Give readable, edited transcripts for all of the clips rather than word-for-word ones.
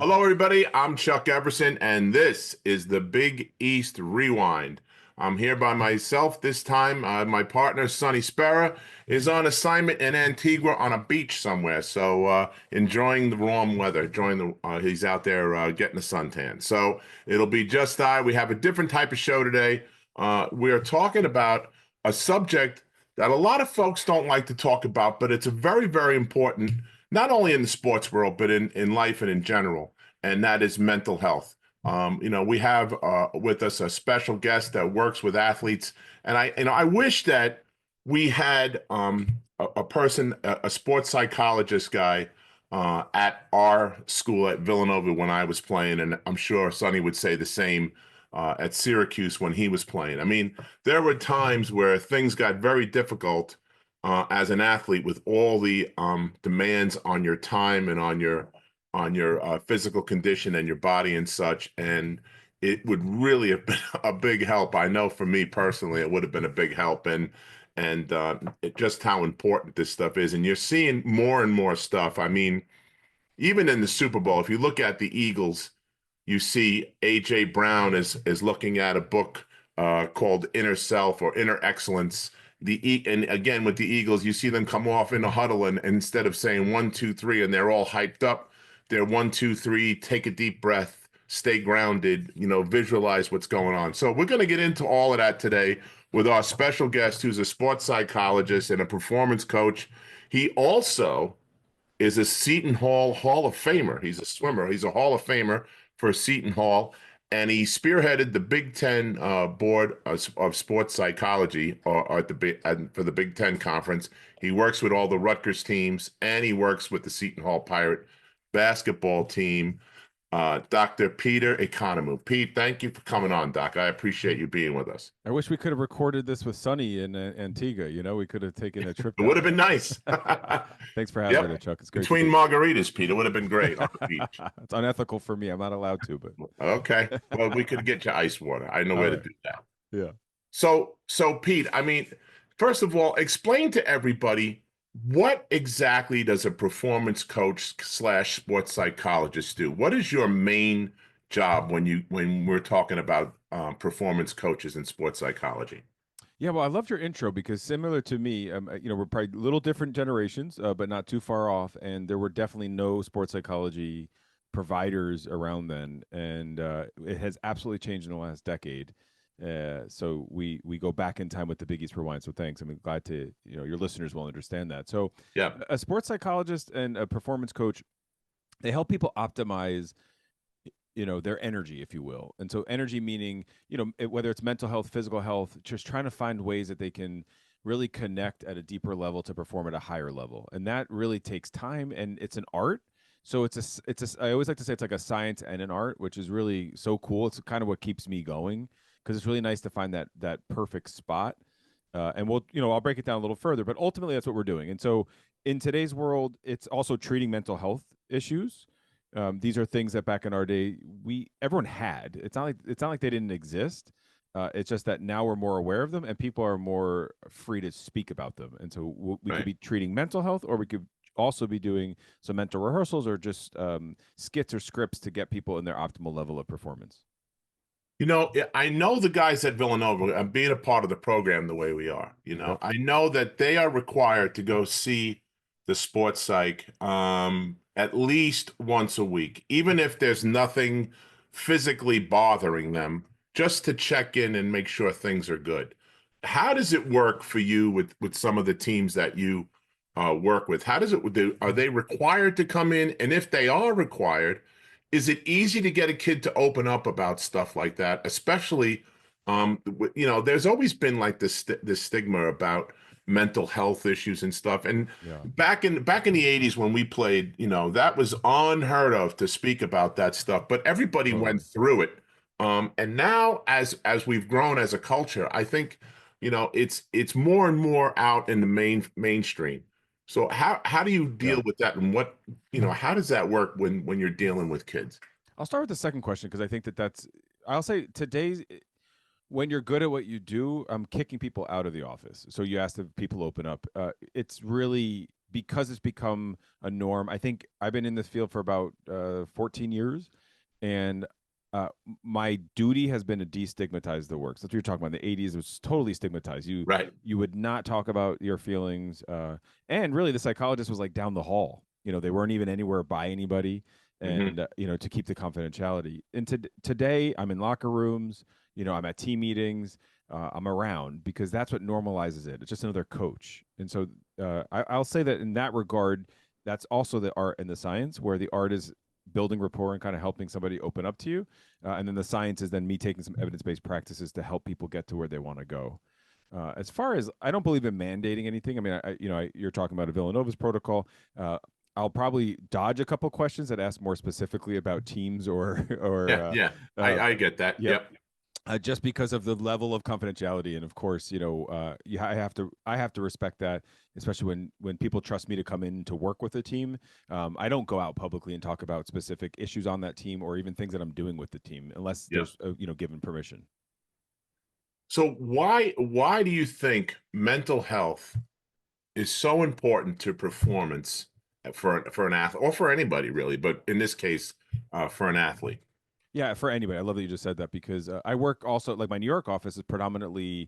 Hello, everybody. I'm Chuck Everson, and this is the Big East Rewind. I'm here by myself this time. My partner, Sonny Sparrow, is on assignment in Antigua on a beach somewhere. So enjoying the warm weather. He's out there getting a suntan. So it'll be just I. We have a different type of show today. We're talking about a subject that a lot of folks don't like to talk about, but it's a very, very important, not only in the sports world, but in life and in general, and that is mental health. We have with us a special guest that works with athletes, and I wish that we had a person, a sports psychologist guy, at our school at Villanova when I was playing, and I'm sure Sonny would say the same at Syracuse when he was playing. I mean, there were times where things got very difficult as an athlete with all the demands on your time and on your physical condition and your body and such. And it would really have been a big help. I know for me personally, it would have been a big help. Just how important this stuff is. And you're seeing more and more stuff. I mean, even in the Super Bowl, if you look at the Eagles, you see A.J. Brown is looking at a book called Inner Self or Inner Excellence. And again, with the Eagles, you see them come off in a huddle, and instead of saying 1, 2, 3, and they're all hyped up, they're 1, 2, 3, take a deep breath, stay grounded, visualize what's going on. So we're going to get into all of that today with our special guest, who's a sports psychologist and a performance coach. He also is a Seton Hall of Famer. He's a swimmer. He's a Hall of Famer for Seton Hall, and he spearheaded the Big Ten board of sports psychology for the Big Ten conference. He works with all the Rutgers teams, and he works with the Seton Hall Pirate basketball team. Dr. Peter Economou. Pete, thank you for coming on, Doc. I appreciate you being with us. I wish we could have recorded this with Sonny in Antigua. We could have taken a trip. It would have been nice. Thanks for having me, Chuck. It's great. Between margaritas, Pete, it would have been great on the beach. It's unethical for me. I'm not allowed to, but okay. Well, we could get you ice water. I know where to do that. Yeah. So Pete, I mean, first of all, explain to everybody, what exactly does a performance coach / sports psychologist do? What is your main job when we're talking about performance coaches in sports psychology? Yeah, well, I loved your intro because similar to me, we're probably little different generations, but not too far off. And there were definitely no sports psychology providers around then, and it has absolutely changed in the last decade. So we go back in time with the Big East Rewind. So thanks. I'm glad to your listeners will understand that. So yeah, a sports psychologist and a performance coach, they help people optimize their energy, if you will. And so energy meaning whether it's mental health, physical health, just trying to find ways that they can really connect at a deeper level to perform at a higher level. And that really takes time, and it's an art. So I always like to say it's like a science and an art, which is really so cool. It's kind of what keeps me going, because it's really nice to find that perfect spot. And I'll break it down a little further, but ultimately that's what we're doing. And so in today's world, it's also treating mental health issues. These are things that back in our day everyone had. It's not like they didn't exist. It's just that now we're more aware of them, and people are more free to speak about them. And so we could be treating mental health, or we could also be doing some mental rehearsals, or just skits or scripts to get people in their optimal level of performance. I know the guys at Villanova, being a part of the program the way we are, Yep. I know that they are required to go see the sports psych at least once a week, even if there's nothing physically bothering them, just to check in and make sure things are good. How does it work for you with some of the teams that you work with? How does it, are they required to come in? And if they are required, is it easy to get a kid to open up about stuff like that? Especially, there's always been like this stigma about mental health issues and stuff. And back in the 80s when we played, that was unheard of to speak about that stuff, but everybody went through it. And now as we've grown as a culture, I think, it's more and more out in the mainstream. So how do you deal with that, and how does that work when you're dealing with kids? I'll start with the second question, because I think I'll say today's, when you're good at what you do, I'm kicking people out of the office. So you asked if people open up. It's really because it's become a norm. I think I've been in this field for about 14 years, and my duty has been to destigmatize the works. That's what you're talking about. In the 80s, it was totally stigmatized. Right. You would not talk about your feelings, and really, the psychologist was like down the hall. They weren't even anywhere by anybody, Hmm. and to keep the confidentiality. And today, I'm in locker rooms. I'm at team meetings. I'm around because that's what normalizes it. It's just another coach. And so I'll say that in that regard, that's also the art and the science, where the art is building rapport and kind of helping somebody open up to you. And then the science is then me taking some evidence-based practices to help people get to where they want to go. As far as I don't believe in mandating anything. I mean, you're talking about a Villanova's protocol. Uh, I'll probably dodge a couple questions that ask more specifically about teams or or Yeah, yeah. uh, I get that. yep, Yep. just because of the level of confidentiality. And of course, I have to respect that, especially when people trust me to come in to work with a team. I don't go out publicly and talk about specific issues on that team or even things that I'm doing with the team unless Yeah. there's given permission. So why do you think mental health is so important to performance for an athlete or for anybody really, but in this case, for an athlete? Yeah, for anybody. I love that you just said that because I work also, like, my New York office is predominantly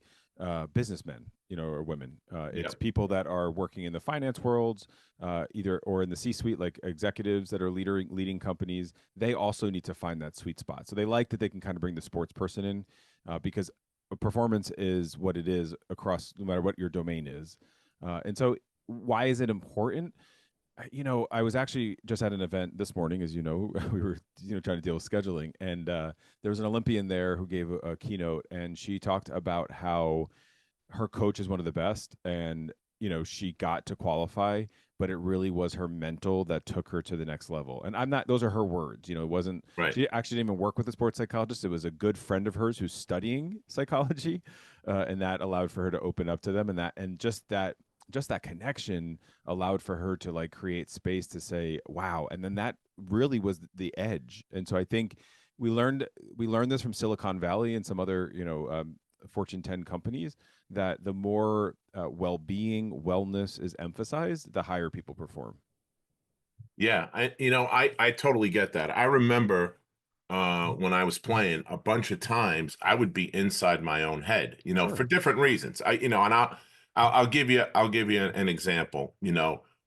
businessmen, or women. Yeah. It's people that are working in the finance worlds, either or in the C-suite, like executives that are leading companies. They also need to find that sweet spot. So they like that they can kind of bring the sports person in, because performance is what it is across no matter what your domain is. And so, why is it important? I was actually just at an event this morning, as you know, we were, trying to deal with scheduling, and there was an Olympian there who gave a keynote, and she talked about how her coach is one of the best, and she got to qualify, but it really was her mental that took her to the next level. And I'm not; those are her words. It wasn't. Right. She actually didn't even work with a sports psychologist. It was a good friend of hers who's studying psychology, and that allowed for her to open up to them, and just that connection allowed for her to like create space to say wow, and then that really was the edge. And so I think we learned this from Silicon Valley and some other Fortune 10 companies, that the more well-being wellness is emphasized, the higher people perform. Yeah, I totally get that. I remember when I was playing a bunch of times, I would be inside my own head, for Sure. different reasons. And I'll give you an example.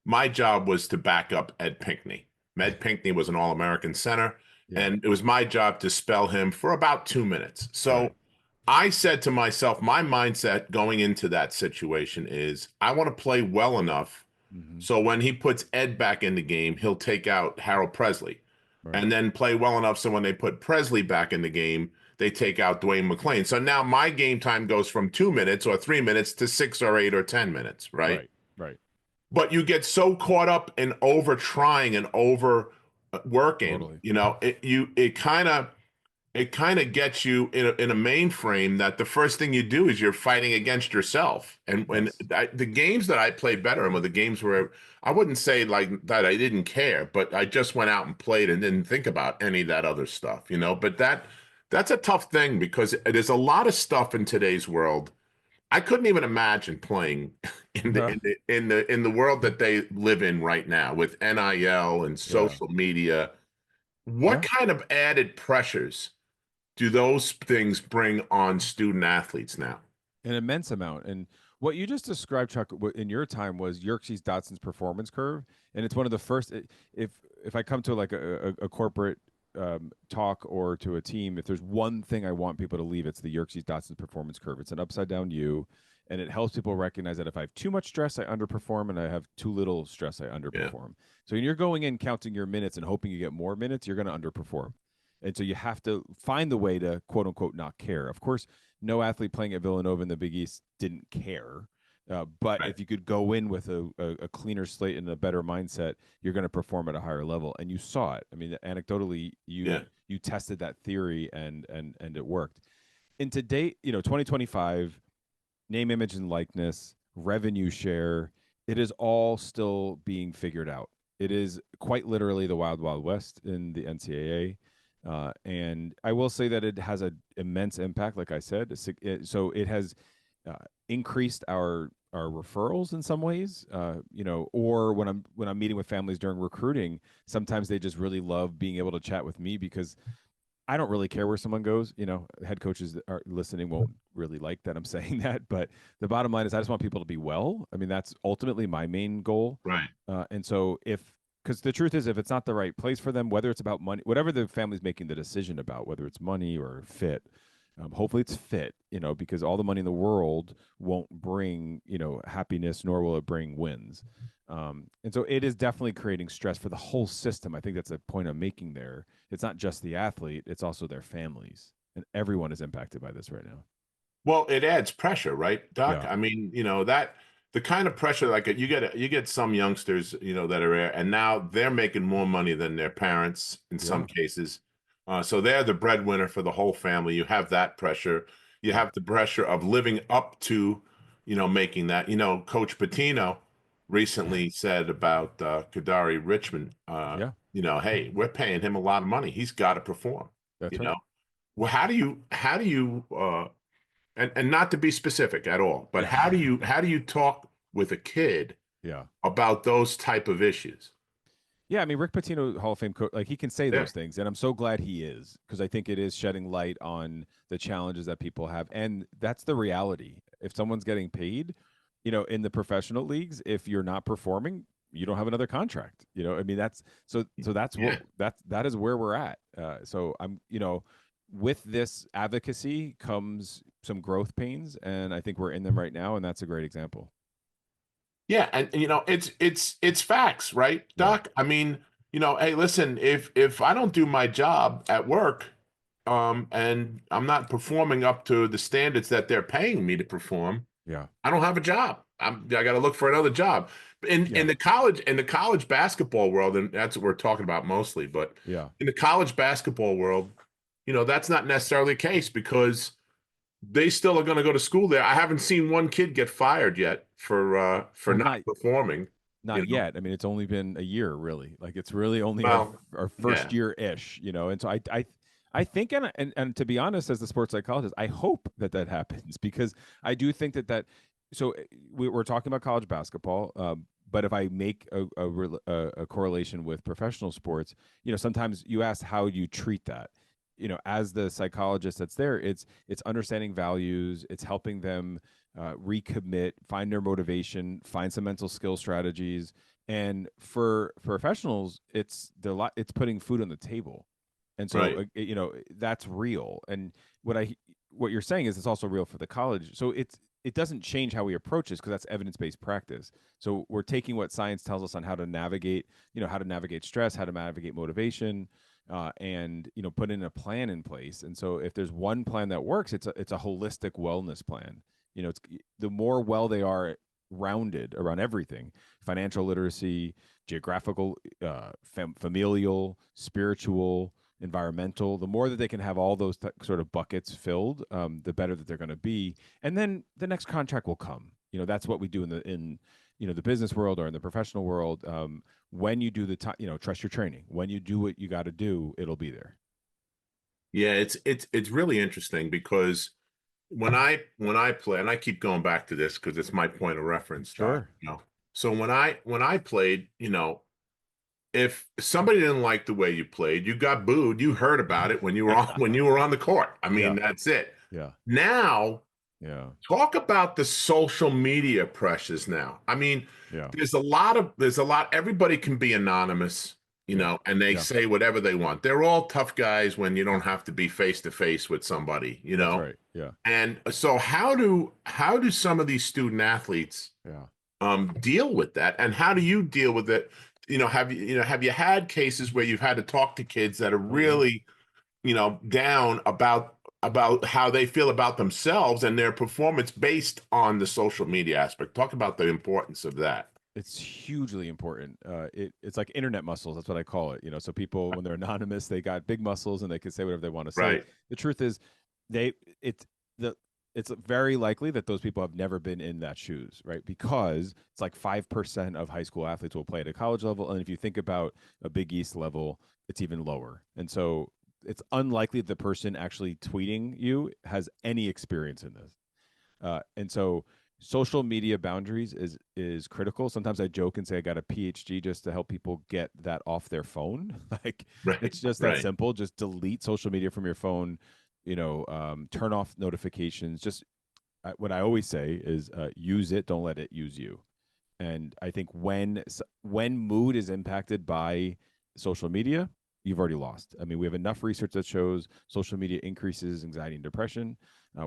My job was to back up Ed Pinkney. Ed Pinkney was an All-American center, Yeah. and it was my job to spell him for about 2 minutes. Right. So I said to myself, my mindset going into that situation is I want to play well enough Hmm. so when he puts Ed back in the game, he'll take out Harold Presley Right. and then play well enough so when they put Presley back in the game, they take out Dwayne McClain. So now my game time goes from 2 minutes or 3 minutes to 6 or 8 or 10 minutes, right? Right. Right. But you get so caught up in over trying and over working, Totally. it kind of gets you in a mainframe that the first thing you do is you're fighting against yourself. And when Yes. the games that I played better and were the games where I wouldn't say like that I didn't care, but I just went out and played and didn't think about any of that other stuff. But that's a tough thing because there's a lot of stuff in today's world. I couldn't even imagine playing in the Huh. in the in the world that they live in right now with NIL and Yeah. social media. What Yeah. kind of added pressures do those things bring on student athletes now? An immense amount. And what you just described, Chuck, in your time was Yerkes Dotson's performance curve, and it's one of the first. If I come to like a corporate talk or to a team, if there's one thing I want people to leave, it's the Yerkes Dotson's performance curve. It's an upside down U, and it helps people recognize that if I have too much stress, I underperform, and I have too little stress, I Yeah, underperform. So when you're going in counting your minutes and hoping you get more minutes, you're going to underperform. And so you have to find the way to quote unquote not care. Of course, no athlete playing at Villanova in the Big East didn't care. But right. if you could go in with a cleaner slate and a better mindset, you're going to perform at a higher level. And you saw it. I mean, anecdotally, you Yeah, you tested that theory, and it worked. In today, 2025, name, image, and likeness, revenue share, it is all still being figured out. It is quite literally the wild, wild west in the NCAA. And I will say that it has an immense impact, like I said. So it has increased our are referrals in some ways, or when I'm meeting with families during recruiting, sometimes they just really love being able to chat with me because I don't really care where someone goes. Head coaches that are listening won't really like that I'm saying that, but the bottom line is I just want people to be well. I mean, that's ultimately my main goal. Right. And so because the truth is, if it's not the right place for them, whether it's about money, whatever the family's making the decision about, whether it's money or fit, hopefully it's fit, because all the money in the world won't bring, happiness, nor will it bring wins. And so it is definitely creating stress for the whole system. I think that's the point I'm making there. It's not just the athlete, it's also their families. And everyone is impacted by this right now. Well, it adds pressure, right, Doc? Yeah. I mean, that the kind of pressure like you get some youngsters, that are there, and now they're making more money than their parents in some Yeah. cases. So they're the breadwinner for the whole family. You have that pressure. You Yeah. have the pressure of living up to, making that. Coach Patino recently said about Kadari Richmond, Yeah. hey, we're paying him a lot of money. He's got to perform, That's you right. know. Well, how do you and not to be specific at all, but Yeah. how do you talk with a kid Yeah. about those type of issues? Yeah, I mean Rick Pitino, Hall of Fame coach, like he can say Yeah. those things, and I'm so glad he is because I think it is shedding light on the challenges that people have, and that's the reality. If someone's getting paid, in the professional leagues, if you're not performing, you don't have another contract. I mean that's so that's Yeah. that is where we're at. So I'm with this advocacy comes some growth pains, and I think we're in them right now, and that's a great example. Yeah, and it's facts, right, Yeah, Doc? I mean, hey, listen, if I don't do my job at work, and I'm not performing up to the standards that they're paying me to perform, yeah, I don't have a job. I got to look for another job. In yeah, in the college basketball world, and that's what we're talking about mostly, but yeah. in the college basketball world, that's not necessarily the case because they still are going to go to school there. I haven't seen one kid get fired yet for Well, not not performing, Not yet. I mean, it's only been a year, really. Like it's really only our Well, our yeah, first year ish, And so I think, and to be honest, as the sports psychologist, I hope that happens because I do think that. So we're talking about college basketball, but if I make a correlation with professional sports, sometimes you ask how you treat that. As the psychologist that's there, it's understanding values, it's helping them recommit, find their motivation, find some mental skill strategies. And for professionals, it's putting food on the table. And so right, that's real. And what you're saying is it's also real for the college. So it doesn't change how we approach this because that's evidence-based practice. So we're taking what science tells us on how to navigate, how to navigate stress, how to navigate motivation, and put in a plan in place. And so if there's one plan that works, it's a holistic wellness plan. It's the more well they are rounded around everything: financial literacy, geographical, familial, spiritual, environmental. The more that they can have all those sort of buckets filled, the better that they're going to be. And then the next contract will come. That's what we do in the business world or in the professional world. When you do the time, trust your training. When you do what you got to do, it'll be there. yeah. It's really interesting because when I play, and I keep going back to this because it's my point of reference, Doc. Sure. So when I played, if somebody didn't like the way you played, you got booed. You heard about it when you were on the court. I mean, Yeah. that's it. Yeah. Now, Yeah. talk about the social media pressures now. I mean, Yeah. there's a lot everybody can be anonymous, Yeah. and they Yeah. say whatever they want. They're all tough guys when you don't have to be face to face with somebody. That's right. Yeah. And so how do some of these student athletes Yeah. deal with that? And how do you deal with it? Have you had cases where you've had to talk to kids that are Oh yeah. really, down about how they feel about themselves and their performance based on the social media aspect? Talk about the importance of that. It's hugely important. It's like internet muscles. That's what I call it. So people, when they're anonymous, they got big muscles and they can say whatever they want to say. Right. The truth is, they it's the it's very likely that those people have never been in that shoes, right? Because it's like 5% of high school athletes will play at a college level, and if you think about a Big East level, it's even lower. And so it's unlikely that the person actually tweeting you has any experience in this. And so social media boundaries is critical. Sometimes I joke and say I got a PhD just to help people get that off their phone. Like Right, it's just that right. simple. Just delete social media from your phone. Turn off notifications. Just what I always say is use it, don't let it use you. And I think when mood is impacted by social media, you've already lost. I mean, we have enough research that shows social media increases anxiety and depression.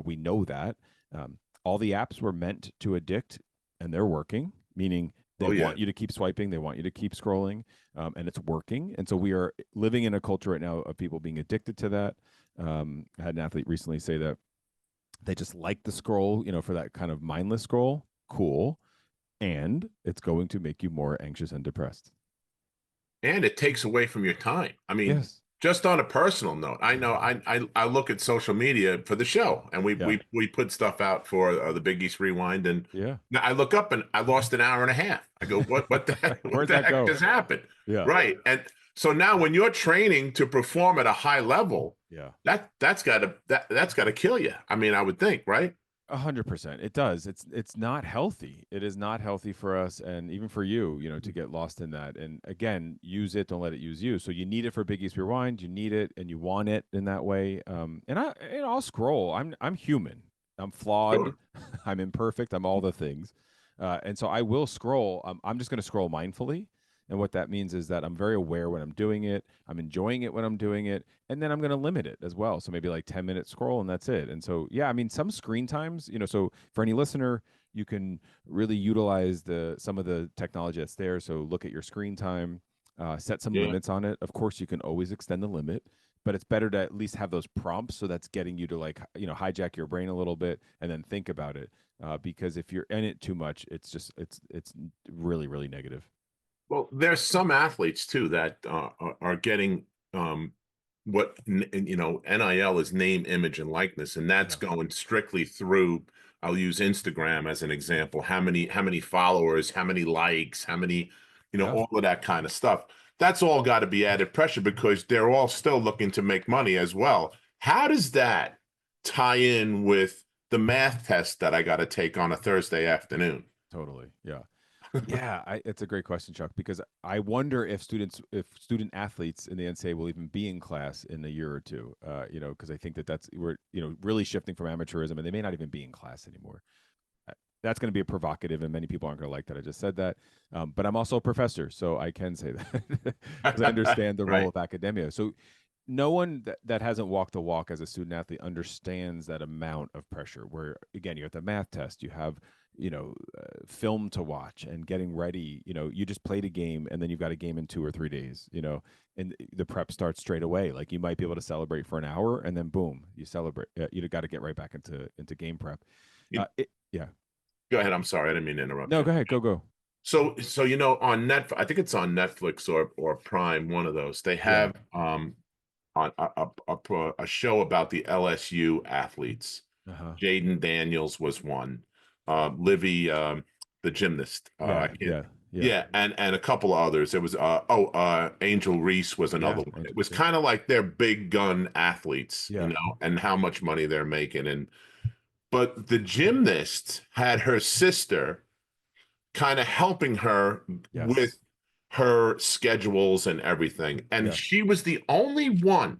We know that. Um, all the apps were meant to addict, and they're working, meaning they Oh yeah. want you to keep swiping, they want you to keep scrolling, and it's working. And so we are living in a culture right now of people being addicted to that. I had an athlete recently say that they just like the scroll, for that kind of mindless scroll. Cool, and it's going to make you more anxious and depressed. And it takes away from your time. I mean, Yes. just on a personal note, I know I look at social media for the show, and we Yeah. we put stuff out for the Big East Rewind, and Yeah. now I look up and I lost an hour and a half. I go, what the heck, what Where'd the that heck go? just happened? Yeah. Right. And so now when you're training to perform at a high level, Yeah. that's gotta kill you. I mean, I would think, right? 100%. It does. It's not healthy. It is not healthy for us, and even for you, to get lost in that. And again, use it. Don't let it use you. So you need it for Big East Rewind. You need it, and you want it in that way. And I'll scroll. I'm human. I'm flawed. Sure. I'm imperfect. I'm all the things. And so I will scroll. I'm just going to scroll mindfully. And what that means is that I'm very aware when I'm doing it. I'm enjoying it when I'm doing it, and then I'm going to limit it as well. So maybe like 10-minute scroll and that's it. And so, yeah, I mean, some screen times, so for any listener, you can really utilize some of the technology that's there. So look at your screen time, set some Yeah. limits on it. Of course, you can always extend the limit, but it's better to at least have those prompts. So that's getting you to like, hijack your brain a little bit and then think about it. Because if you're in it too much, it's really, really negative. Well, there's some athletes too that are getting NIL is name, image, and likeness, and that's Yeah. going strictly through. I'll use Instagram as an example. How many followers, how many likes, how many, Yeah. all of that kind of stuff. That's all got to be added pressure because they're all still looking to make money as well. How does that tie in with the math test that I got to take on a Thursday afternoon? Totally. Yeah. Yeah, it's a great question, Chuck, because I wonder if student athletes in the NCAA will even be in class in a year or two. Because I think that's we're really shifting from amateurism, and they may not even be in class anymore. That's going to be a provocative, and many people aren't going to like that I just said that. But I'm also a professor, so I can say that because I understand the role Right. of academia. So no one that hasn't walked the walk as a student athlete understands that amount of pressure. Where again, you have the math test, you have film to watch and getting ready. You just played a game and then you've got a game in 2 or 3 days. And the prep starts straight away. Like you might be able to celebrate for an hour and then boom, you celebrate. You got to get right back into game prep. Yeah. Go ahead. I'm sorry. I didn't mean to interrupt No, you. go ahead. Go. So on Netflix, I think it's on Netflix or Prime, one of those. They Yeah. have on a show about the LSU athletes. Uh huh. Jaden Daniels was one. Livy, the gymnast. I Yeah. can't. Yeah. Yeah. Yeah, and a couple of others. It was Angel Reese was Yeah. another one. It Angel. was Yep. kind of like they're big gun athletes, Yeah. and how much money they're making. And but the gymnast had her sister kind of helping her with Yes. her schedules and everything. And Yeah. she was the only one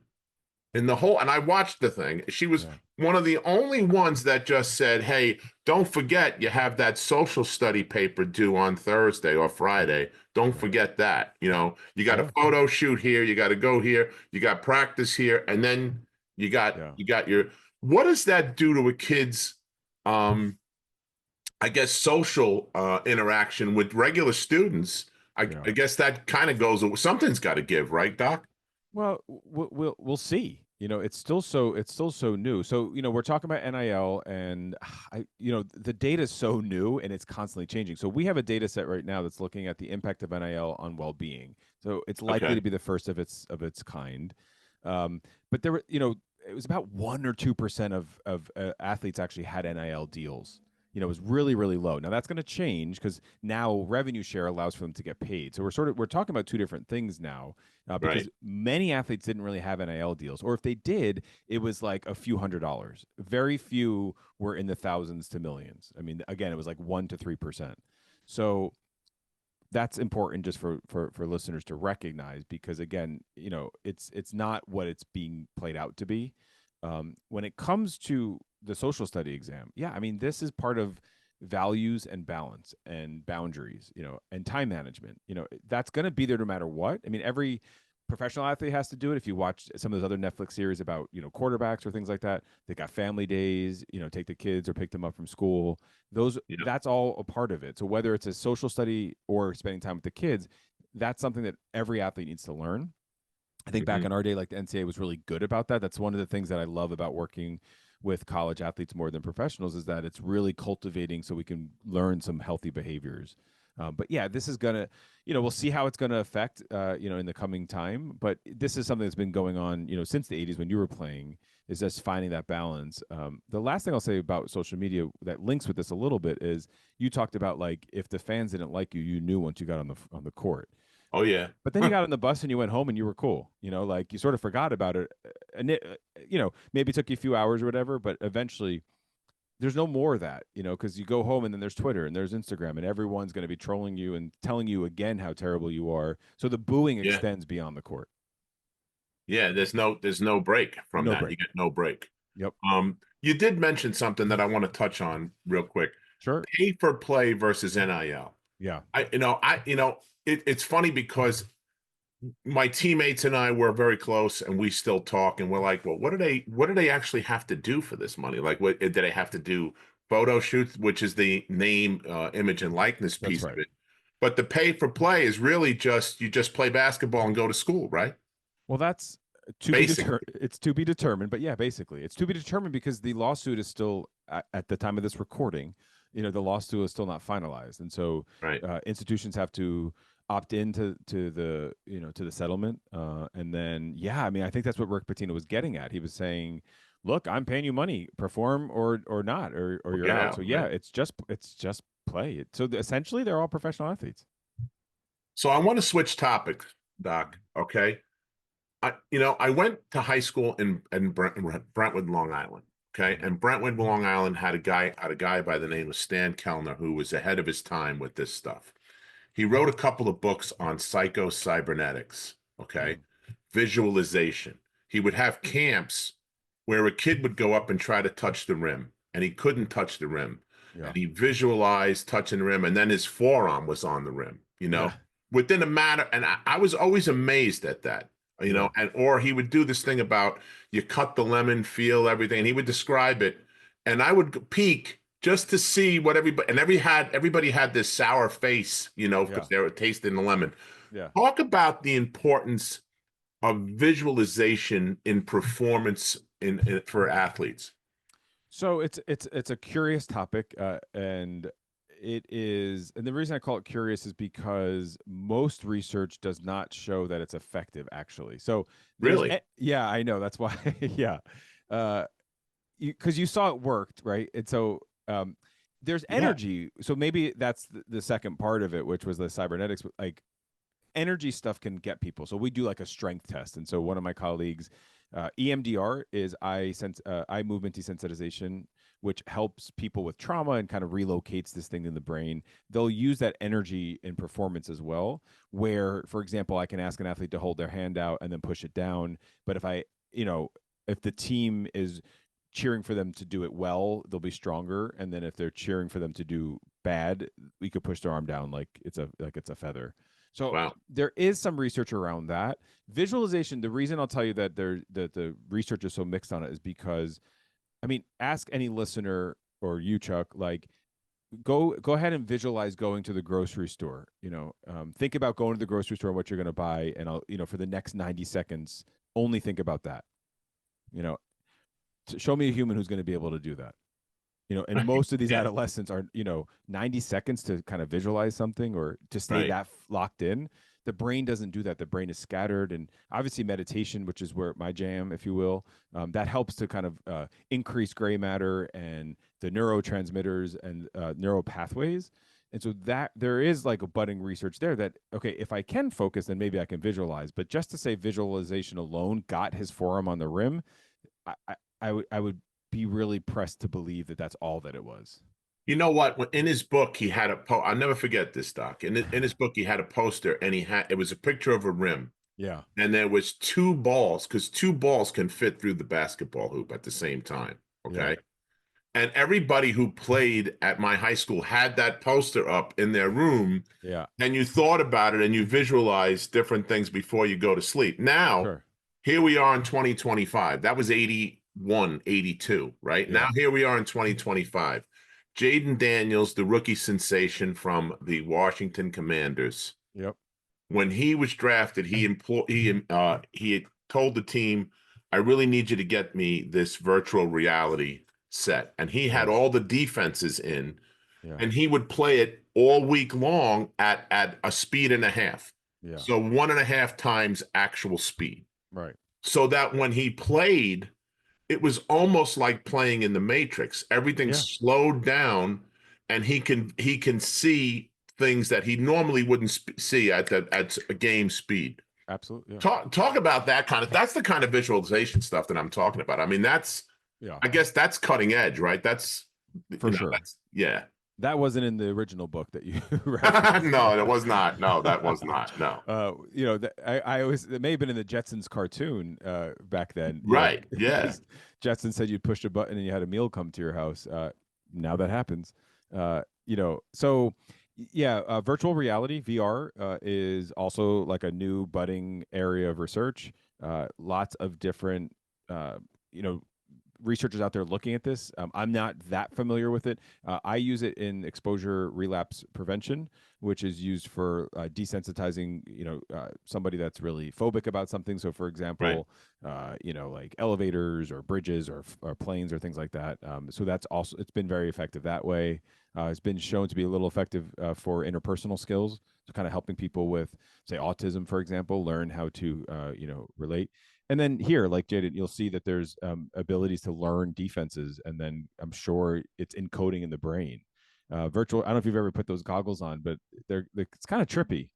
in the whole, and I watched the thing. She was Yeah. one of the only ones that just said, "Hey, don't forget you have that social study paper due on Thursday or Friday. Don't Yeah. forget that. You got a Yeah. photo shoot here, you got to go here, you got practice here, and then you got Yeah. you got your what does that do to a kid's um I guess social interaction with regular students? Yeah. I guess that kind of goes. Something's got to give, right, Doc? Well, we'll see. It's still so new. So we're talking about NIL, and the data is so new and it's constantly changing. So we have a data set right now that's looking at the impact of NIL on well-being. So it's likely to Okay. be the first of its kind. But there were it was about 1 or 2% of athletes actually had NIL deals. was really, really low. Now that's going to change because now revenue share allows for them to get paid. So we're talking about two different things now, because Right. many athletes didn't really have NIL deals, or if they did, it was like a few $100s. Very few were in the thousands to millions. I mean, again, it was like 1 to 3%. So that's important just for listeners to recognize, because again, it's not what it's being played out to be. When it comes to the social study exam, yeah, I mean, this is part of values and balance and boundaries, and time management. That's going to be there no matter what. I mean, every professional athlete has to do it. If you watch some of those other Netflix series about quarterbacks or things like that, they got family days, take the kids or pick them up from school. Those Yeah. That's all a part of it. So whether it's a social study or spending time with the kids, that's something that every athlete needs to learn. I think back Hmm. in our day, like the NCAA was really good about that. That's one of the things that I love about working with college athletes more than professionals, is that it's really cultivating so we can learn some healthy behaviors. But yeah, this is gonna, we'll see how it's gonna affect, in the coming time. But this is something that's been going on, since the '80s when you were playing. Is just finding that balance. The last thing I'll say about social media that links with this a little bit is you talked about, like, if the fans didn't like you, you knew once you got on the court. Oh yeah. But then you got on the bus and you went home and you were cool. Like you sort of forgot about it. And maybe it took you a few hours or whatever, but eventually there's no more of that, because you go home and then there's Twitter and there's Instagram and everyone's going to be trolling you and telling you again how terrible you are. So the booing Yeah. extends beyond the court. Yeah. There's no break from No that. You break. get no break. Yep. You did mention something that I want to touch on real quick. Sure. Pay for play versus NIL. Yeah. It's funny because my teammates and I were very close and we still talk and we're like, well, what do they actually have to do for this money? Like, what did they have to do? Photo shoots, which is the name, image, and likeness That's piece of right. it. But the pay for play is really just you just play basketball and go to school, right? Well, that's to be determined. Basically. It's to be determined, but yeah, basically, it's to be determined because the lawsuit is still at the time of this recording. The lawsuit is still not finalized, and so Right. institutions have to opt into the to the settlement, and then yeah, I mean, I think that's what Rick Pitino was getting at. He was saying, "Look, I'm paying you money, perform or not, or We'll you're get out." So out, yeah, right? it's just play. So essentially, they're all professional athletes. So I want to switch topics, Doc. Okay. I went to high school in Brentwood, Long Island. Okay, Mhm. and Brentwood, Long Island had a guy by the name of Stan Kellner who was ahead of his time with this stuff. He wrote a couple of books on psycho-cybernetics. Okay, Mm. visualization. He would have camps where a kid would go up and try to touch the rim, and he couldn't touch the rim, Yeah. and he visualized touching the rim, and then his forearm was on the rim. Yeah. Within a matter, and I was always amazed at that. Yeah. And or he would do this thing about you cut the lemon, feel everything, and he would describe it, and I would peek just to see what everybody had this sour face, Yeah. because they were tasting the lemon. Yeah. Talk about the importance of visualization in performance for athletes. So it's a curious topic, and the reason I call it curious is because most research does not show that it's effective. Actually, so Really? yeah, I know that's why. Yeah, uh, because you saw it worked, right? And so there's Yeah. energy. So maybe that's the second part of it, which was the cybernetics. Like energy stuff can get people. So we do like a strength test. And so one of my colleagues, EMDR is eye movement desensitization, which helps people with trauma and kind of relocates this thing in the brain. They'll use that energy in performance as well. Where, for example, I can ask an athlete to hold their hand out and then push it down. But if the team is cheering for them to do it well, they'll be stronger. And then if they're cheering for them to do bad, we could push their arm down like it's a feather. So Wow. there is some research around that. Visualization, the reason I'll tell you that the research is so mixed on it is because, I mean, ask any listener or you, Chuck, like go ahead and visualize going to the grocery store. Think about going to the grocery store and what you're going to buy, and for the next 90 seconds, only think about that. You know, show me a human who's going to be able to do that. And most of these Yeah. adolescents are 90 seconds to kind of visualize something or to stay Right. that locked in. the brain doesn't do that. The brain is scattered, and obviously meditation, which is where my jam, if you will, that helps to kind of increase gray matter and the neurotransmitters and neural pathways. And so that there is like a budding research there that, okay, if I can focus, then maybe I can visualize. But just to say visualization alone got his forearm on the rim, I would be really pressed to believe that that's all that it was. You know what? In his book, he had I'll never forget this, Doc. In his book, he had a poster, and it was a picture of a rim, Yeah. and there was two balls, because two balls can fit through the basketball hoop at the same time. Yeah. Okay. And everybody who played at my high school had that poster up in their room, Yeah. and you thought about it and you visualized different things before you go to sleep. Now, Sure. here we are in 2025. That was 81, 82, right? Now, Yeah. here we are in 2025. Jaden Daniels, the rookie sensation from the Washington Commanders, Yep. when he was drafted, he had told the team, "I really need you to get me this virtual reality set," and he had Right. all the defenses in, Yeah. and he would play it all week long at a speed and a half, Yeah. so 1.5 times actual speed, Right. so that when he played, it was almost like playing in the Matrix. Everything Yeah. slowed down, and he can see things that he normally wouldn't see at a game speed. Absolutely. Yeah. Talk about that's the kind of visualization stuff that I'm talking about. I mean, Yeah. I guess that's cutting edge, right? That's For sure. that's yeah. That wasn't in the original book that you referenced. No, it was not. No, that was not. No. I always, it may have been in the Jetsons cartoon back then, Right. Yeah. because Jetson said you'd push a button and you had a meal come to your house. Now that happens. So yeah, virtual reality (VR) is also like a new budding area of research. Lots of different, uh, you know, researchers out there looking at this. I'm not that familiar with it. I use it in exposure relapse prevention, which is used for desensitizing, somebody that's really phobic about something. So, for Right. example, like elevators or bridges or planes or things like that. So that's also, it's been very effective that way. It's been shown to be a little effective for interpersonal skills. So, kind of helping people with, say, autism, for example, learn how to, relate. And then here, like Jaden, you'll see that there's abilities to learn defenses, and then I'm sure it's encoding in the brain. Virtual. I don't know if you've ever put those goggles on, but it's kind of trippy.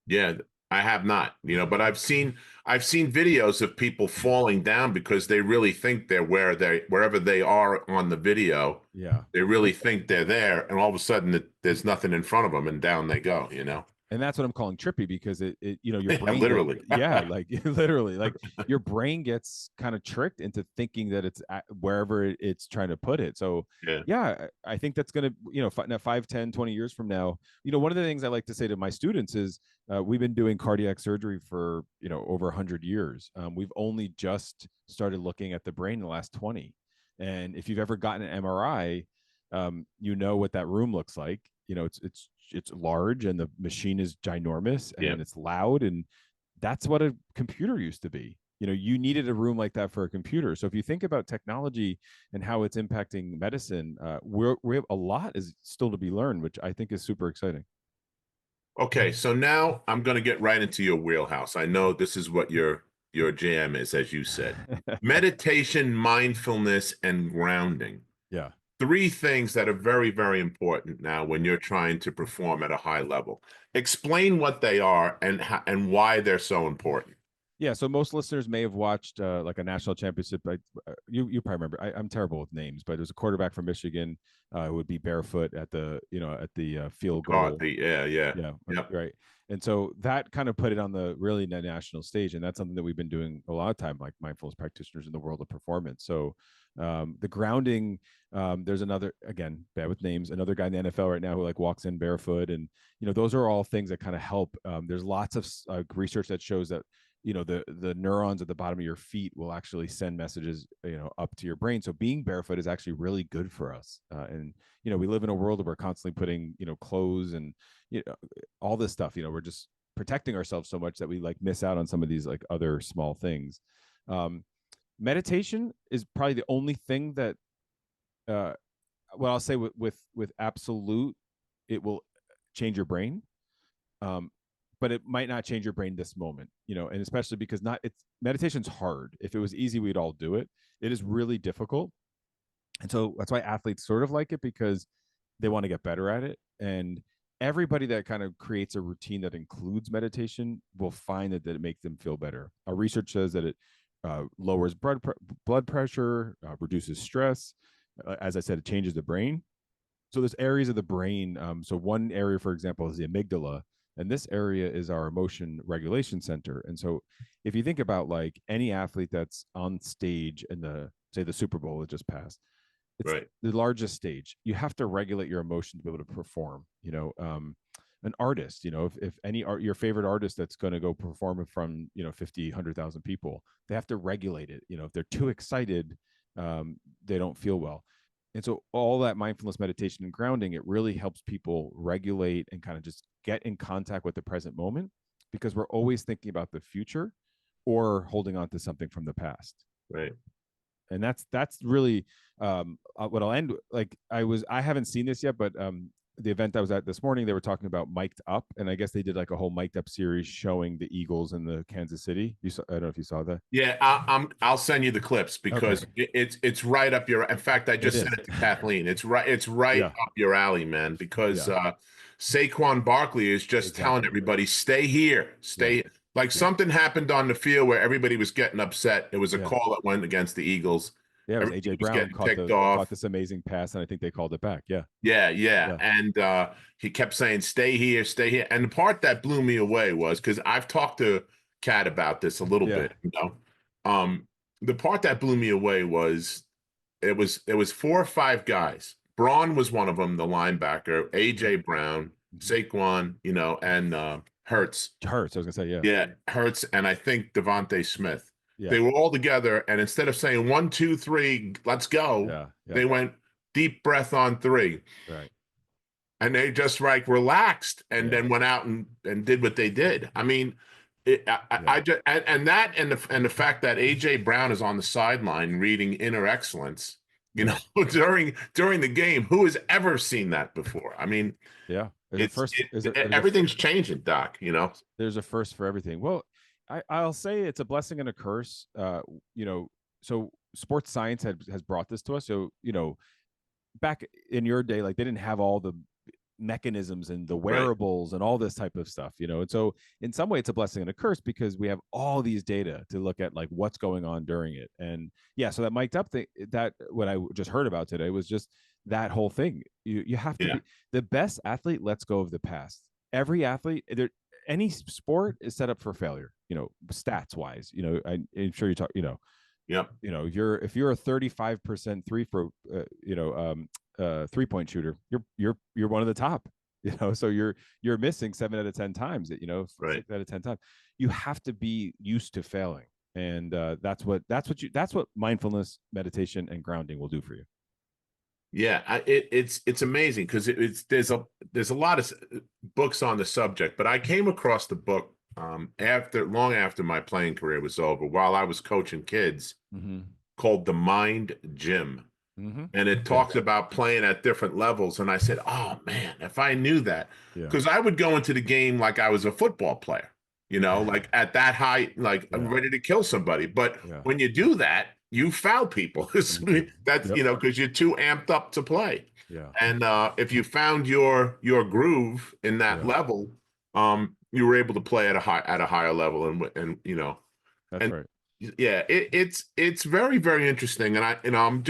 Yeah, I have not, but I've seen videos of people falling down because they really think they're wherever they are on the video. Yeah. They really think they're there, and all of a sudden there's nothing in front of them, and down they go. And that's what I'm calling trippy, because your Yeah, brain gets, literally. yeah, like literally, like your brain gets kind of tricked into thinking that it's wherever it's trying to put it. So Yeah. yeah, I think that's going to, now 5, 10, 20 years from now, one of the things I like to say to my students is we've been doing cardiac surgery for, over 100 years. We've only just started looking at the brain in the last 20. And if you've ever gotten an MRI, you know what that room looks like. It's large, and the machine is ginormous, Yeah. and it's loud, and that's what a computer used to be. You needed a room like that for a computer. So if you think about technology and how it's impacting medicine, we have a lot is still to be learned, which I think is super exciting. Okay, so now I'm going to get right into your wheelhouse. I know this is what your jam is, as you said. Meditation, mindfulness, and grounding. Yeah. Three things that are very, very important now when you're trying to perform at a high level. Explain what they are and why they're so important. Yeah, so most listeners may have watched like a national championship. You probably remember. I'm terrible with names, but there's a quarterback from Michigan who would be barefoot at the field goal. Yeah, yeah. Yeah, Yep. right. And so that kind of put it on the really national stage, and that's something that we've been doing a lot of time, like mindfulness practitioners in the world of performance. So the grounding, there's another, again, bad with names, another guy in the NFL right now who like walks in barefoot, and those are all things that kind of help. There's lots of research that shows that the neurons at the bottom of your feet will actually send messages up to your brain. So being barefoot is actually really good for us. And we live in a world where we're constantly putting clothes and all this stuff. We're just protecting ourselves so much that we like miss out on some of these like other small things. Meditation is probably the only thing that well, I'll say with absolute, it will change your brain. but it might not change your brain this moment, and especially because not it's meditation's hard. If it was easy, we'd all do it. It is really difficult. And so that's why athletes sort of like it, because they want to get better at it. And everybody that kind of creates a routine that includes meditation will find that it makes them feel better. Our research says that it lowers blood pressure, reduces stress. As I said, it changes the brain. So there's areas of the brain. So one area, for example, is the amygdala, and this area is our emotion regulation center. And so if you think about like any athlete that's on stage in the, say, the Super Bowl that just passed, it's Right. the largest stage. You have to regulate your emotions to be able to perform. An artist, if any art, your favorite artist that's going to go perform in front, 50, 100,000 people, they have to regulate it. If they're too excited, they don't feel well. And so all that mindfulness meditation and grounding, it really helps people regulate and kind of just get in contact with the present moment, because we're always thinking about the future or holding on to something from the past. Right. And that's really what I'll end. Like I haven't seen this yet, but the event I was at this morning, they were talking about Mic'd Up, and I guess they did like a whole Mic'd Up series showing the Eagles and the Kansas City. I don't know if you saw that. Yeah, I'll send you the clips because Okay. it's right up your. In fact, I It just is. sent it to Kathleen. It's right Yeah. up your alley, man. Because Yeah. Saquon Barkley is just telling Exactly. everybody, stay here, Yeah. stay. Like Yeah. something happened on the field where everybody was getting upset. It was a Yeah. call that went against the Eagles. Yeah. It was Everybody AJ was Brown getting ticked off. caught this amazing pass, and I think they called it back. Yeah. Yeah, yeah. Yeah. And he kept saying, stay here, stay here. And the part that blew me away was because I've talked to Kat about this a little Yeah. bit. Um, the part that blew me away was it was 4 or 5 guys. Braun was one of them, the linebacker, Yep. AJ Brown, Mhm. Saquon, and Hurts. Hurts. I was gonna say, yeah. Yeah, Hurts, and I think Devontae Smith. Yeah. They were all together, and instead of saying 1, 2, 3, let's go, Yeah. Yeah. they went deep breath on 3, Right. and they just like relaxed and Yeah. then went out and did what they did. I mean, I Yeah. just and that and the fact that AJ Brown is on the sideline reading Inner Excellence, Yeah. during the game. Who has ever seen that before? I mean, Yeah. There's a it's first. everything's changing, Doc. There's a first for everything. Well, I'll say it's a blessing and a curse. So sports science has brought this to us. So back in your day, like they didn't have all the mechanisms and the Right. wearables and all this type of stuff, and so in some way it's a blessing and a curse, because we have all these data to look at, like what's going on during it. And yeah, so that mic'd up thing, that what I just heard about today was just that whole thing. You have to Yeah. be the best athlete. Lets go of the past. Every athlete there, any sport is set up for failure, stats wise. I'm sure you talk, Yep. if you're a 35% 3-point shooter, you're one of the top. So you're missing 7 out of 10 times. Right. 6 out of 10 times. You have to be used to failing, and that's what mindfulness, meditation, and grounding will do for you. Yeah, it's amazing because there's a lot of books on the subject, but I came across the book long after my playing career was over, while I was coaching kids, Mm-hmm. called The Mind Gym, Mm-hmm. and it Yeah. talks about playing at different levels. And I said, "Oh man, if I knew that," Yeah. because I would go into the game like I was a football player, like at that height, like I'm Yeah. ready to kill somebody. But Yeah. when you do that, you foul people. You do. That's Yep. because you're too amped up to play. Yeah. And if you found your groove in that Yeah. level, you were able to play at a higher level, and That's and right. yeah, it's very, very interesting. And I'm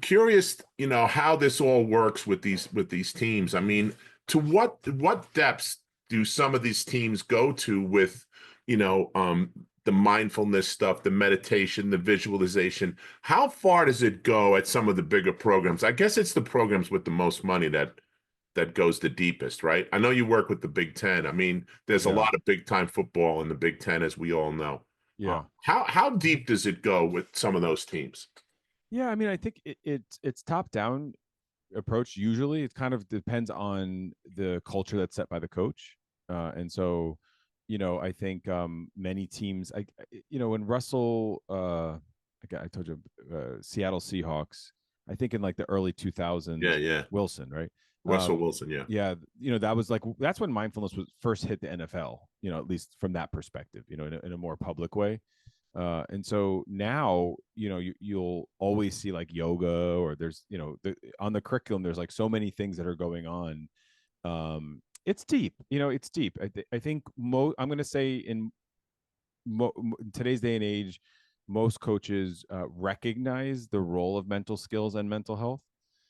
curious, how this all works with these teams. I mean, to what depths do some of these teams go to with, the mindfulness stuff, the meditation, the visualization? How far does it go at some of the bigger programs? I guess it's the programs with the most money that goes the deepest, right? I know you work with the Big Ten. I mean, there's a Yeah. lot of big time football in the Big Ten, as we all know. Yeah. How deep does it go with some of those teams? Yeah. I mean, I think it's top down approach. Usually it kind of depends on the culture that's set by the coach. And so I think many teams, when Russell, I told you, Seattle Seahawks, I think in like the early Yeah, 2000s, yeah, Wilson, right? Russell Wilson, yeah. Yeah, that was like that's when mindfulness was first hit the NFL. At least from that perspective. In a more public way. And so now, you'll always see like yoga, or there's, on the curriculum, there's like so many things that are going on. It's deep, it's deep. I think I'm going to say in today's day and age, most coaches recognize the role of mental skills and mental health.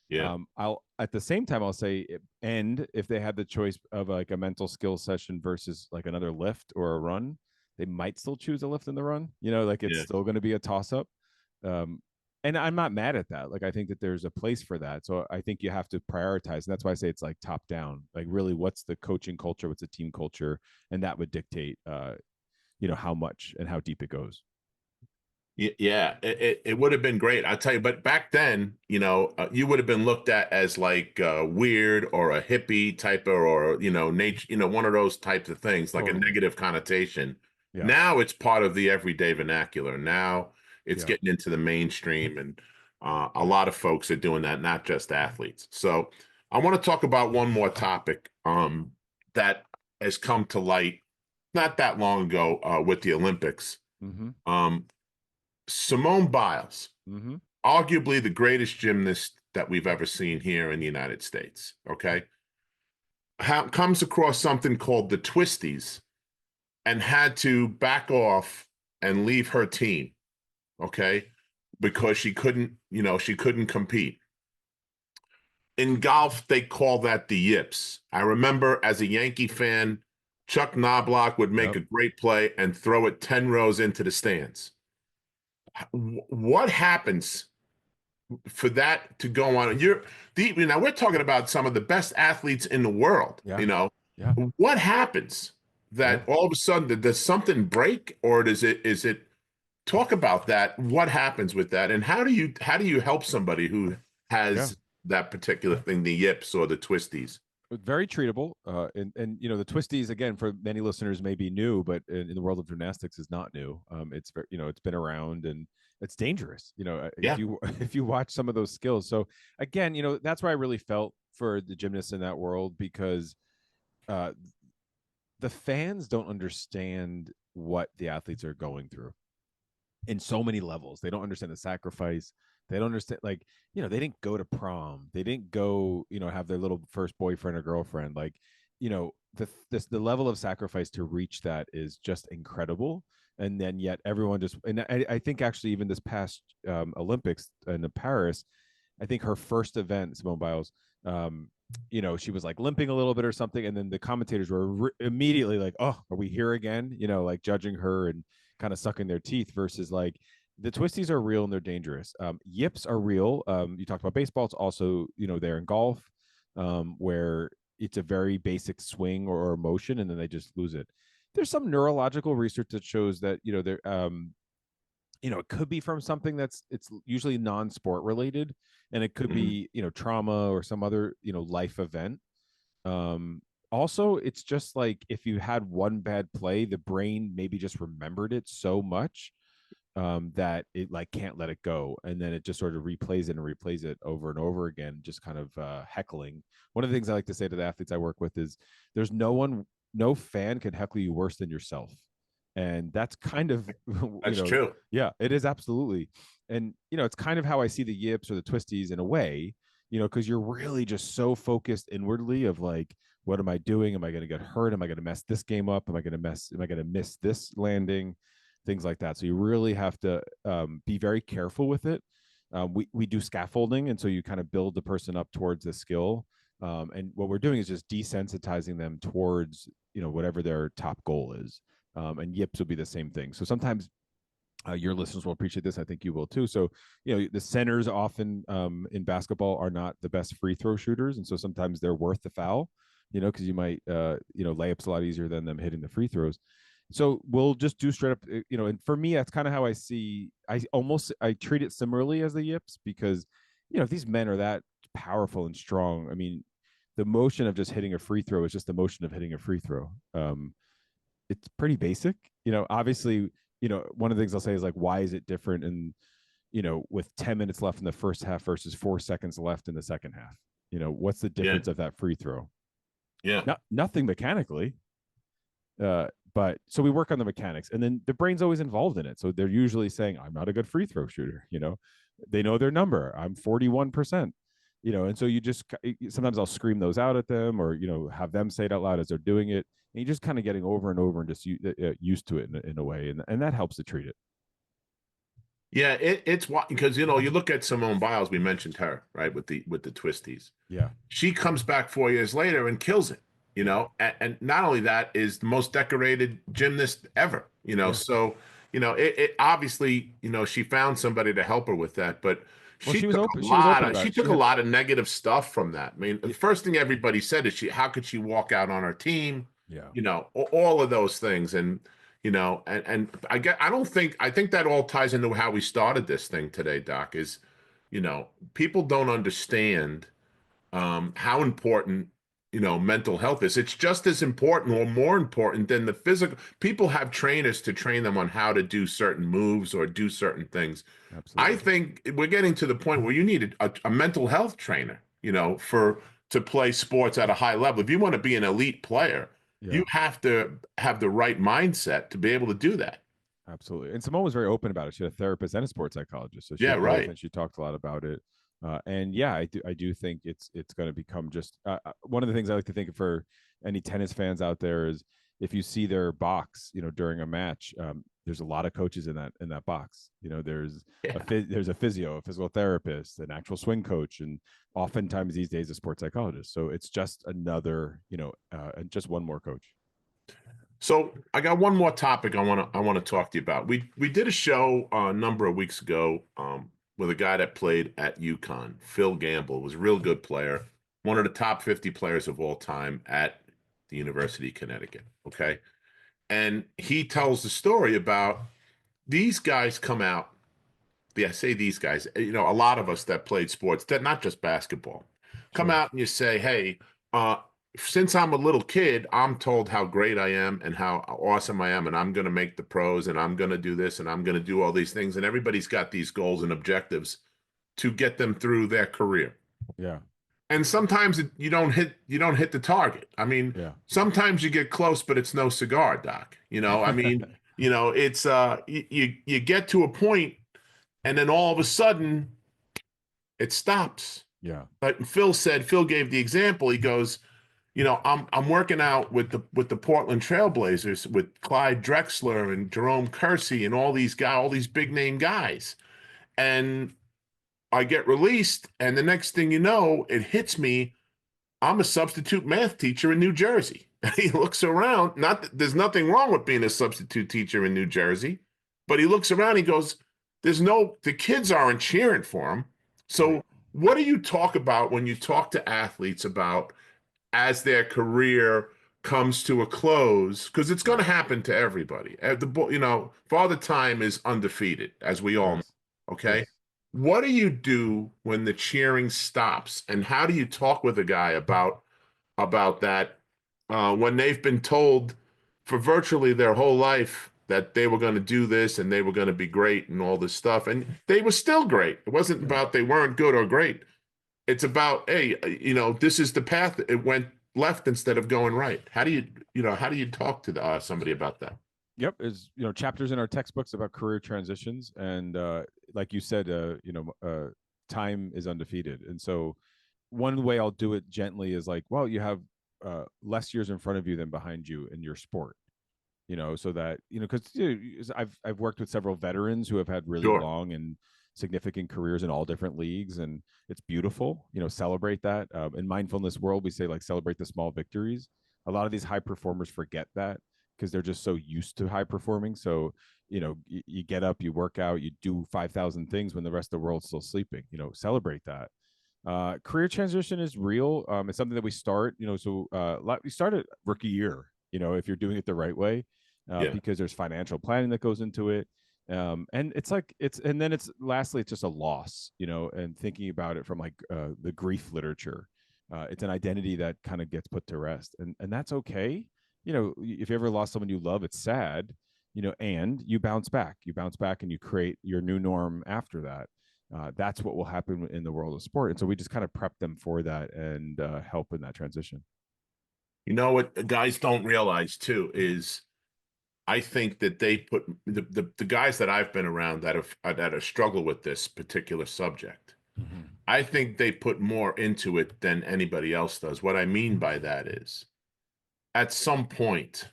Yeah. I'll at the same time I'll say, and if they had the choice of like a mental skills session versus like another lift or a run, they might still choose a lift and the run. Like it's Yeah. still going to be a toss up. Um, and I'm not mad at that. Like I think that there's a place for that. So I think you have to prioritize, and that's why I say it's like top down. Like really, what's the coaching culture? What's the team culture? And that would dictate, how much and how deep it goes. Yeah, it would have been great. I tell you, but back then, you would have been looked at as like weird or a hippie type of, or nature, one of those types of things, like a Totally. negative connotation. Yeah. Now it's part of the everyday vernacular. Now it's Yeah. getting into the mainstream, and a lot of folks are doing that, not just athletes. So I want to talk about one more topic that has come to light not that long ago with the Olympics. Mm-hmm. Simone Biles, Mm-hmm. arguably the greatest gymnast that we've ever seen here in the United States, okay, comes across something called the Twisties and had to back off and leave her team, okay, because she couldn't compete. In golf, they call that the yips. I remember as a Yankee fan, Chuck Knobloch would make Yep. a great play and throw it 10 rows into the stands. What happens for that to go on? Now we're talking about some of the best athletes in the world. Yeah. Yeah. What happens Yeah. that all of a sudden does something break, or is it talk about that? What happens with that, and how do you help somebody who Yeah. has that particular thing, the yips or the twisties? Very treatable. And the twisties, again, for many listeners may be new, but in the world of gymnastics is not new. It's very, it's been around, and it's dangerous. If Yeah. you if you watch some of those skills. So again, that's why I really felt for the gymnasts in that world, because uh, the fans don't understand what the athletes are going through in so many levels. They don't understand the sacrifice. They don't understand, like, they didn't go to prom. They didn't go, have their little first boyfriend or girlfriend. Like, the level of sacrifice to reach that is just incredible. And then yet everyone just, and I think actually even this past Olympics in Paris, I think her first event, Simone Biles, she was like limping a little bit or something, and then the commentators were immediately like, "Oh, are we here again?" Like judging her and kind of sucking their teeth. Versus like the twisties are real and they're dangerous. Yips are real. You talked about baseball; it's also there in golf, where it's a very basic swing or motion, and then they just lose it. There's some neurological research that shows that there it could be from something it's usually non-sport related, and it could Mhm. be trauma or some other life event. Also, it's just like if you had one bad play, the brain maybe just remembered it so much that it like can't let it go, and then it just sort of replays it and replays it over and over again, just kind of heckling. One of the things I like to say to the athletes I work with is there's no fan can heckle you worse than yourself. And that's kind of That's true. yeah, it is absolutely. And it's kind of how I see the yips or the twisties in a way, because you're really just so focused inwardly of like, what am I doing? Am I going to get hurt? Am I going to mess this game up? Am I going to miss this landing? Things like that. So you really have to be very careful with it. We do scaffolding, and so you kind of build the person up towards the skill. And what we're doing is just desensitizing them towards whatever their top goal is. And yips will be the same thing. So sometimes your listeners will appreciate this. I think you will too. So, the centers often in basketball are not the best free throw shooters. And so sometimes they're worth the foul, because you might, layups a lot easier than them hitting the free throws. So we'll just do straight up, and for me, that's kind of how I treat it similarly as the yips, because, if these men are that powerful and strong, I mean, the motion of just hitting a free throw is just the motion of hitting a free throw. It's pretty basic. Obviously, one of the things I'll say is like, why is it different? And with 10 minutes left in the first half versus 4 seconds left in the second half, What's the Yeah. difference of that free throw? Yeah. Nothing mechanically. But so we work on the mechanics, and then the brain's always involved in it. So they're usually saying, I'm not a good free throw shooter. They know their number. I'm 41%. And so you just sometimes I'll scream those out at them, or have them say it out loud as they're doing it, and you're just kind of getting over and over and just used to it in a way, and that helps to treat it. Yeah, it's why, because you look at Simone Biles, we mentioned her, right, with the Twisties. Yeah, She comes back 4 years later and kills it, yeah, and not only that, is the most decorated gymnast ever, yeah. so it obviously, she found somebody to help her with that, but Well, she took a she was lot open of about she it. took She a had, lot of negative stuff from that. I mean, the yeah, first thing everybody said is, how could she walk out on her team, yeah, all of those things. And and I think that all ties into how we started this thing today, Doc, is people don't understand how important mental health is. It's just as important or more important than the physical. People have trainers to train them on how to do certain moves or do certain things. I absolutely. think we're getting to the point where you need a mental health trainer, for to play sports at a high level. If you want to be an elite player, you Yeah, have to have the right mindset to be able to do that. absolutely. And Simone was very open about it. She had a therapist and a sports psychologist, so she Yeah, had both, right. and she talked a lot about it. And yeah, I do think it's going to become just one of the things I like to think for any tennis fans out there is, if you see their box, during a match, there's a lot of coaches in that box. There's Yeah. there's a physio, a physical therapist, an actual swing coach, and oftentimes these days a sports psychologist. So it's just another, and just one more coach. So I got one more topic I want to talk to you about. We did a show a number of weeks ago with a guy that played at UConn, Phil Gamble, was a real good player, one of the top 50 players of all time at the University of Connecticut. Okay. And he tells the story about these guys come out. Yeah, I say these guys, a lot of us that played sports, that not just basketball, come Sure. out and you say, hey, uh, since I'm a little kid, I'm told how great I am and how awesome I am, and I'm going to make the pros, and I'm going to do this, and I'm going to do all these things. And everybody's got these goals and objectives to get them through their career. Yeah. And sometimes you don't hit the target. I mean, Yeah. sometimes you get close, but it's no cigar, Doc. I mean, it's you get to a point, and then all of a sudden it stops. Yeah. But Phil gave the example. He goes, I'm working out with the Portland Trailblazers with Clyde Drexler and Jerome Kersey and all these guys, all these big name guys. And I get released, and the next thing you know, it hits me. I'm a substitute math teacher in New Jersey. He looks around, not that there's nothing wrong with being a substitute teacher in New Jersey, but he looks around, he goes, the kids aren't cheering for him. Right. So what do you talk about when you talk to athletes about as their career comes to a close? Because it's going Yeah. to happen to everybody. Father Time is undefeated, as we all know. Yes. Okay. Yes. What do you do when the cheering stops? And how do you talk with a guy about that when they've been told for virtually their whole life that they were going to do this and they were going to be great and all this stuff, and they were still great. It wasn't Yeah. about they weren't good or great. It's about, hey, this is the path. It went left instead of going right. How do you talk to somebody about that? Yep. Is chapters in our textbooks about career transitions, and like you said, time is undefeated, and so one way I'll do it gently is like, well, you have less years in front of you than behind you in your sport. So that because I've worked with several veterans who have had really Sure. long and significant careers in all different leagues, and it's beautiful. Celebrate that. In mindfulness world, we say, like, celebrate the small victories. A lot of these high performers forget that because they're just so used to high performing. So you get up, you work out, you do 5,000 things when the rest of the world's still sleeping. Celebrate that. Career transition is real. It's something that we start, we start at rookie year, if you're doing it the right way, Yeah. because there's financial planning that goes into it. And and then it's lastly, it's just a loss, and thinking about it from like the grief literature. It's an identity that kind of gets put to rest, and that's okay. If you ever lost someone you love, it's sad, and you bounce back and you create your new norm after that. that's what will happen in the world of sport. And so we just kind of prep them for that and help in that transition. You know what guys don't realize too is I think that they put the guys that I've been around that have struggled with this particular subject. Mm-hmm. I think they put more into it than anybody else does. What I mean by that is, at some point,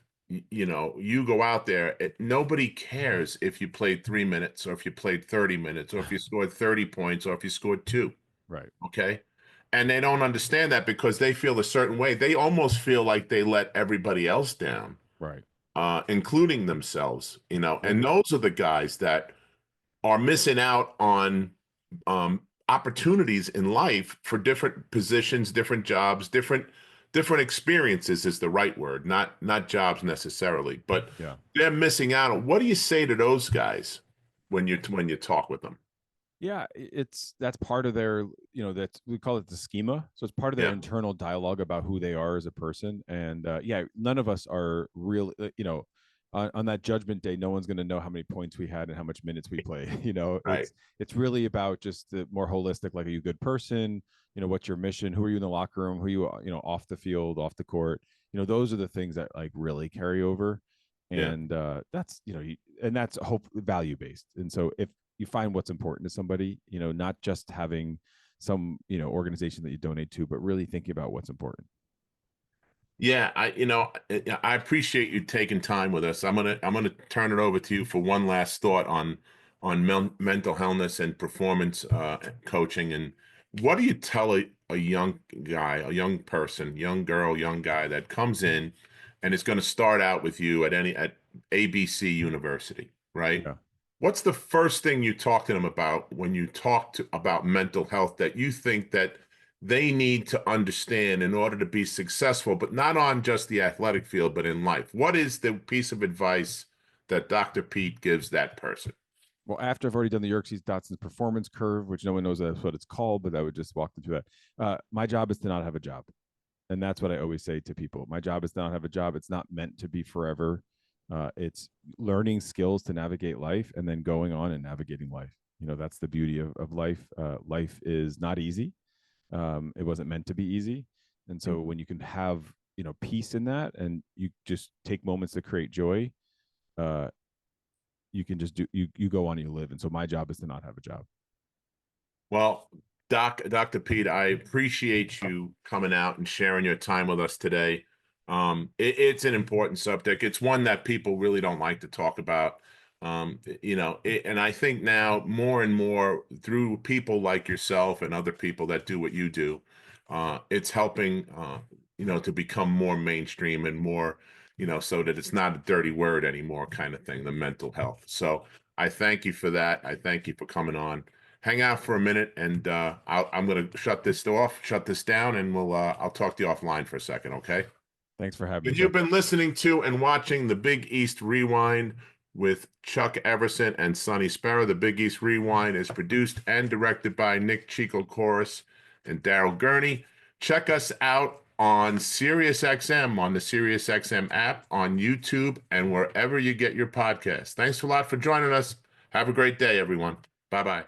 you go out there, nobody cares if you played 3 minutes or if you played 30 minutes or if you scored 30 points or if you scored two. Right. Okay. And they don't understand that because they feel a certain way. They almost feel like they let everybody else down, Right. including themselves, Yeah. and those are the guys that are missing out on opportunities in life for different positions, different jobs, different experiences is the right word, not jobs necessarily, but Yeah. they're missing out on. What do you say to those guys when you talk with them? Yeah, that's part of their, that's, we call it the schema. So it's part of their Yeah, internal dialogue about who they are as a person. And yeah, none of us are real, on that judgment day, no one's going to know how many points we had and how much minutes we play. right. It's really about just the more holistic, like, are you a good person? What's your mission? Who are you in the locker room? Who are you, off the field, off the court? Those are the things that like really carry over. Yeah. And that's, and that's hope value based. And so if you find what's important to somebody, not just having some, organization that you donate to, but really thinking about what's important. Yeah, I appreciate you taking time with us. I'm gonna turn it over to you for one last thought on mental health and performance coaching. And what do you tell a young guy, a young person, young girl, young guy that comes in and is going to start out with you at ABC University, right? Yeah. What's the first thing you talk to them about when you about mental health that you think that they need to understand in order to be successful, but not on just the athletic field, but in life? What is the piece of advice that Dr. Pete gives that person? Well, after I've already done the Yerkes Dotson's performance curve, which no one knows that's what it's called, but I would just walk them through that. My job is to not have a job. And that's what I always say to people. My job is to not have a job. It's not meant to be forever. It's learning skills to navigate life and then going on and navigating life. That's the beauty of life. Life is not easy. It wasn't meant to be easy. And so Mhm. when you can have, peace in that and you just take moments to create joy, uh, you can just you go on and you live. And so my job is to not have a job. Well, Dr. Pete, I appreciate you coming out and sharing your time with us today. It's an important subject. It's one that people really don't like to talk about. And I think now more and more through people like yourself and other people that do what you do, it's helping, to become more mainstream and more, so that it's not a dirty word anymore kind of thing, the mental health. So I thank you for that. I thank you for coming on. Hang out for a minute, and I'm going to shut this down, and I'll talk to you offline for a second, okay? Thanks for having me, And you've Chuck. been listening to and watching the Big East Rewind with Chuck Everson and Sonny Sparrow. The Big East Rewind is produced and directed by Nick Chico Chorus and Daryl Gurney. Check us out on SiriusXM, on the SiriusXM app, on YouTube, and wherever you get your podcasts. Thanks a lot for joining us. Have a great day, everyone. Bye-bye.